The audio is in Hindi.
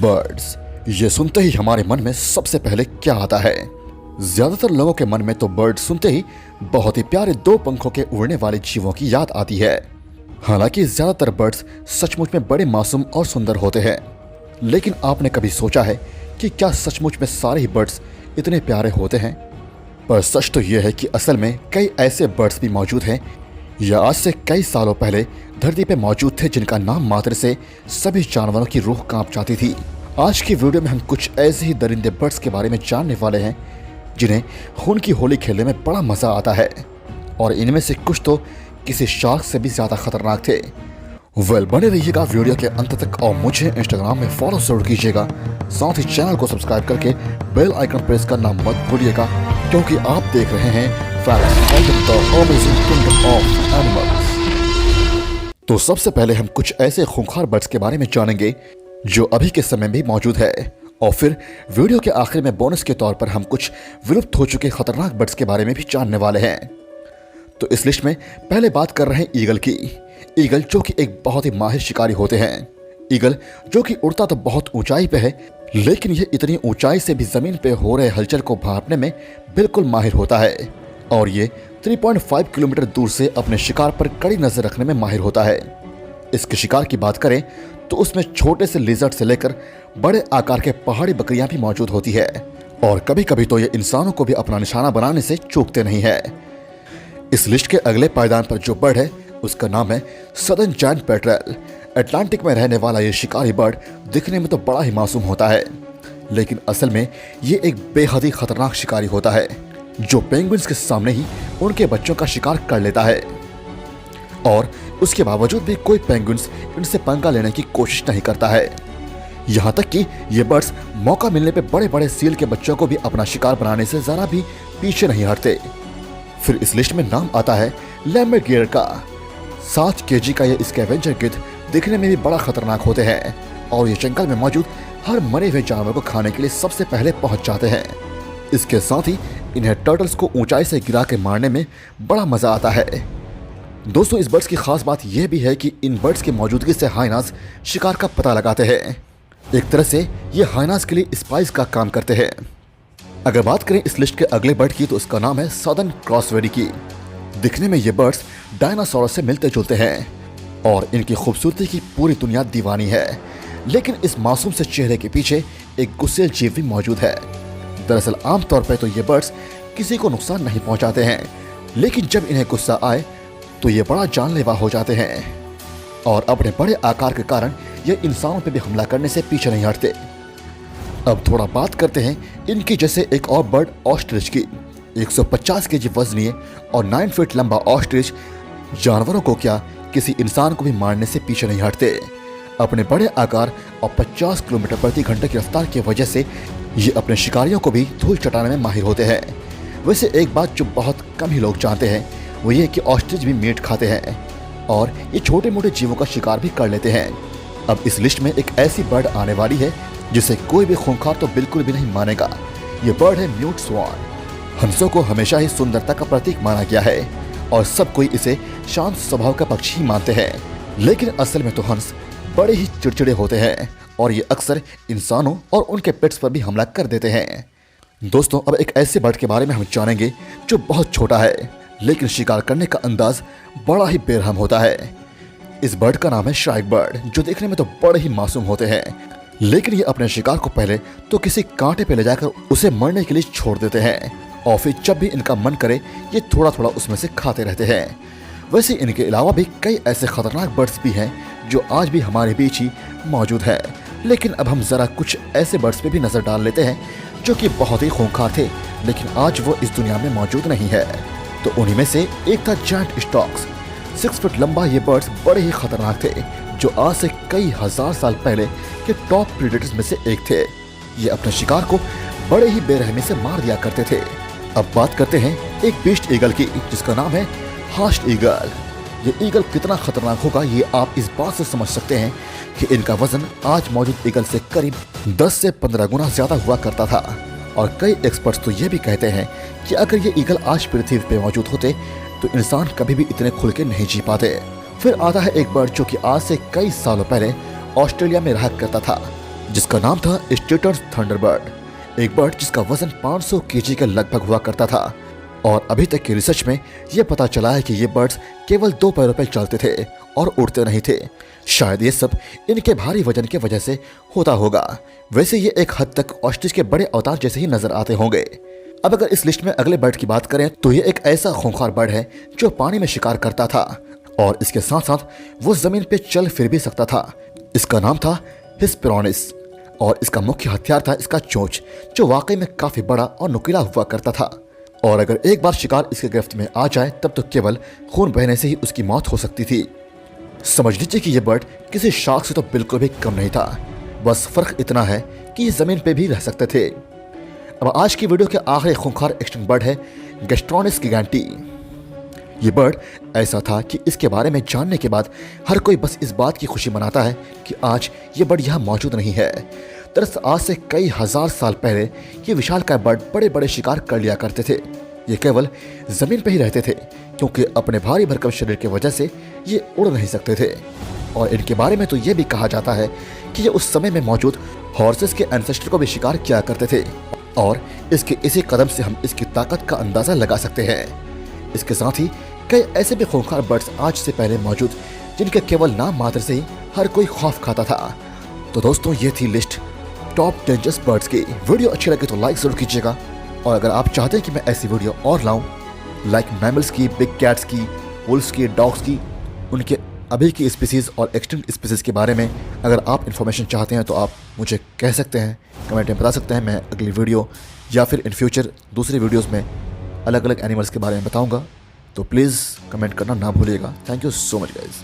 बर्ड्स, ये सुनते ही हमारे मन में सबसे पहले क्या आता है? ज्यादातर लोगों के मन में तो बर्ड सुनते ही बहुत ही प्यारे दो पंखों के उड़ने वाले जीवों की याद आती है। हालांकि ज्यादातर बर्ड्स सचमुच में बड़े मासूम और सुंदर होते हैं, लेकिन आपने कभी सोचा है कि क्या सचमुच में सारे ही बर्ड्स इतने प्यारे होते हैं? पर सच तो यह है कि असल में कई ऐसे बर्ड्स भी मौजूद हैं या आज से कई सालों पहले धरती पे मौजूद थे, जिनका नाम मात्र से सभी जानवरों की रूह कांप जाती थी। आज की वीडियो में हम कुछ ऐसे ही दरिंदे बर्ड्स के बारे में जानने वाले हैं जिन्हें खून की होली खेलने में बड़ा मजा आता है, और इनमें से कुछ तो किसी शार्क से भी ज्यादा खतरनाक थे। बने रहिएगा वीडियो के अंत तक और मुझे इंस्टाग्राम में फॉलो जरूर कीजिएगा। साथ ही चैनल को सब्सक्राइब करके बेल आइकन प्रेस करना मत भूलिएगा, क्योंकि आप देख रहे हैं facts of the amazing kingdom of animals. तो सबसे पहले हम कुछ ऐसे खूंखार बर्ड्स के बारे में जानेंगे जो अभी के समय में मौजूद है, और फिर वीडियो के आखिर में बोनस के तौर पर हम कुछ विलुप्त हो चुके खतरनाक बर्ड्स के बारे में भी जानने वाले हैं। तो इस लिस्ट में पहले बात कर रहे हैं ईगल की। ईगल जो कि एक बहुत ही माहिर शिकारी होते हैं। ईगल जो कि उड़ता तो बहुत ऊंचाई पे है, लेकिन यह इतनी ऊंचाई से भी जमीन पे हो रहे हलचल को भांपने में बिल्कुल माहिर होता है, और ये 3.5 किलोमीटर दूर से अपने शिकार पर कड़ी नजर रखने में माहिर होता है। इसके शिकार की बात करें तो उसमें छोटे से लिजर्ड से लेकर बड़े आकार के पहाड़ी बकरियां भी मौजूद होती है, और कभी कभी तो ये इंसानों को भी अपना निशाना बनाने से चूकते नहीं है। इस लिस्ट के अगले पायदान पर जो बर्ड है उसका नाम है सदर्न जायंट पेट्रेल। अटलांटिक में रहने वाला ये शिकारी बर्ड दिखने में तो बड़ा ही मासूम होता है, लेकिन असल में ये एक बेहद ही खतरनाक शिकारी होता है जो पेंगुइन्स के सामने ही उनके बच्चों का शिकार कर लेता है, और उसके बावजूद भी कोई पेंगुइन्स इनसे पंगा लेने की कोशिश नहीं करता है। यहाँ तक कि ये बर्ड्स मौका मिलने पे बड़े बड़े सील के बच्चों को भी अपना शिकार बनाने से जरा भी पीछे नहीं हटते। फिर इस लिस्ट में नाम आता है लैम्बर्ट गियर का। 7 केजी का ये स्कैवेंजर गिद्ध दिखने में भी बड़ा खतरनाक होते हैं, और ये जंगल में मौजूद हर मरे हुए जानवर को खाने के लिए सबसे पहले पहुंच जाते हैं। इसके साथ ही इन्हें टर्टल्स को ऊंचाई से गिरा के मारने में बड़ा मजा आता है। दोस्तों, इस बर्ड्स की खास बात यह भी है कि इन बर्ड्स की मौजूदगी से हाइनास शिकार का पता लगाते हैं। एक तरह से ये हाइनास के लिए स्पाइस का काम करते हैं। अगर बात करें इस लिस्ट के अगले बर्ड की तो इसका नाम है सदर्न क्रॉसवेरिकी। दिखने में ये बर्ड्स डायनासोरस से मिलते जुलते हैं, और इनकी खूबसूरती की पूरी दुनिया दीवानी है, लेकिन इस मासूम से चेहरे के पीछे एक गुस्सेल जीव भी मौजूद है। दरअसल आमतौर पर तो ये बर्ड्स किसी को नुकसान नहीं पहुंचाते हैं, लेकिन जब इन्हें गुस्सा आए तो ये बड़ा जानलेवा हो जाते हैं, और अपने बड़े आकार के कारण ये इंसानों पर भी हमला करने से पीछे नहीं हटते। अब थोड़ा बात करते हैं इनकी जैसे एक और बर्ड ऑस्ट्रिच की। 150 केजी वजनीय और 9 फीट लंबा ऑस्ट्रिच जानवरों को क्या, किसी इंसान को भी मारने से पीछे नहीं हटते। अपने बड़े आकार और 50 किलोमीटर प्रति घंटे की रफ्तार की वजह से ये अपने शिकारियों को भी धूल चटाने में माहिर होते हैं। वैसे एक बात जो बहुत कम ही लोग जानते हैं वो ये कि ऑस्ट्रिच भी मीट खाते हैं, और ये छोटे मोटे जीवों का शिकार भी कर लेते हैं। अब इस लिस्ट में एक ऐसी बर्ड आने वाली है जिसे कोई भी खूंखार तो बिल्कुल भी नहीं मानेगा। ये बर्ड है म्यूट स्वान। हंसों को हमेशा ही सुंदरता का प्रतीक माना गया है, और सब कोई इसे शांत स्वभाव का पक्षी ही मानते हैं, लेकिन असल में तो हंस बड़े ही चिड़चिड़े होते हैं, और ये अक्सर इंसानों और उनके पेट्स पर भी हमला कर देते हैं। दोस्तों, अब एक ऐसे बर्ड के बारे में हम जानेंगे जो बहुत छोटा है, लेकिन शिकार करने का अंदाज बड़ा ही बेरहम होता है। इस बर्ड का नाम है श्राइक बर्ड, जो देखने में तो बड़े ही मासूम होते हैं, लेकिन ये अपने शिकार को पहले तो किसी कांटे पे ले जाकर उसे मरने के लिए छोड़ देते हैं, और फिर जब भी इनका मन करे ये थोड़ा थोड़ा उसमें से खाते रहते हैं। वैसे इनके अलावा भी कई ऐसे खतरनाक बर्ड्स भी हैं जो आज भी हमारे बीच ही मौजूद है, लेकिन अब हम जरा कुछ ऐसे बर्ड्स पे भी नजर डाल लेते हैं जो कि बहुत ही खूंखार थे, लेकिन आज वो इस दुनिया में मौजूद नहीं है। तो उन्हीं में से एक था जायंट स्टॉक्स। 6 फुट लंबा ये बर्ड्स बड़े ही खतरनाक थे, जो आज से कई हजार साल पहले के टॉप प्रीडेटर्स में से एक थे। ये अपने शिकार को बड़े ही बेरहमी से मार दिया करते थे। अब बात करते हैं एक बीस्ट ईगल की, जिसका नाम है हास्ट ईगल। ये ईगल कितना खतरनाक होगा ये आप इस बात से समझ सकते हैं कि इनका वजन आज मौजूद ईगल से करीब 10 से 15 गुना ज्यादा हुआ करता था, और कई एक्सपर्ट्स तो ये भी कहते हैं कि अगर ये ईगल आज पृथ्वी पे मौजूद होते तो इंसान कभी भी इतने खुल के नहीं जी पाते। फिर आता है एक बर्ड जो कि आज से कई सालों पहले ऑस्ट्रेलिया में रहा करता था, जिसका नाम था स्टेटर्न थंडरबर्ड, एक बर्ड जिसका वजन 500 केजी के लगभग हुआ करता था। और अभी तक की रिसर्च में यह पता चला है कि ये बर्ड्स केवल 2 पैरों पर चलते थे और उड़ते नहीं थे। शायद ये सब इनके भारी वजन की वजह से होता होगा। वैसे ये एक हद तक ऑस्ट्रिच के बड़े अवतार जैसे ही नजर आते होंगे। अब अगर इस लिस्ट में अगले बर्ड की बात करें तो ये एक ऐसा खूंखार बर्ड है जो पानी में शिकार करता था और इसके साथ साथ वो जमीन पे चल फिर भी सकता था। इसका नाम था हिस्पेरोनिस और इसका मुख्य हथियार था इसका चोंच, जो वाकई में काफी बड़ा और नुकीला हुआ करता था। और अगर एक बार शिकार इसके गिरफ्त में आ जाए तब तो केवल खून बहने से ही उसकी मौत हो सकती थी। समझ लीजिए कि यह बर्ड किसी शार्क से तो बिल्कुल भी कम नहीं था, बस फर्क इतना है कि ये जमीन पे भी रह सकते थे। अब आज की वीडियो के आखिरी खूंखार एक्सटिंक्ट बर्ड है गैस्ट्रोनिस गिगैंटी। ये बर्ड ऐसा था कि इसके बारे में जानने के बाद हर कोई बस इस बात की खुशी मनाता है कि आज ये बर्ड यहाँ मौजूद नहीं है। दरअसल आज से कई हजार साल पहले ये विशालकाय बर्ड बड़े बड़े शिकार कर लिया करते थे। ये केवल जमीन पर ही रहते थे क्योंकि अपने भारी भरकम शरीर की वजह से ये उड़ नहीं सकते थे। और इनके बारे में तो ये भी कहा जाता है कि ये उस समय में मौजूद हॉर्सेस के एंसेस्टर को भी शिकार किया करते थे और इसके इसी कदम से हम इसकी ताकत का अंदाजा लगा सकते हैं। इसके साथ ही कई ऐसे भी खूंखार बर्ड्स आज से पहले मौजूद जिनके केवल नाम मात्र से ही हर कोई खौफ खाता था। तो दोस्तों ये थी लिस्ट टॉप डेंजरस बर्ड्स की। वीडियो अच्छी लगे तो लाइक जरूर कीजिएगा और अगर आप चाहते हैं कि मैं ऐसी वीडियो और लाऊं लाइक मैमल्स की, बिग कैट्स की, वुल्फ्स की, डॉग्स की, उनके अभी की स्पीसीज और एक्सटिंक्ट स्पीसीज के बारे में अगर आप इन्फॉर्मेशन चाहते हैं तो आप मुझे कह सकते हैं, कमेंट में बता सकते हैं। मैं अगली वीडियो या फिर इन फ्यूचर दूसरी वीडियोस में अलग अलग एनिमल्स के बारे में बताऊंगा। तो प्लीज़ कमेंट करना ना भूलिएगा। Thank you so much guys.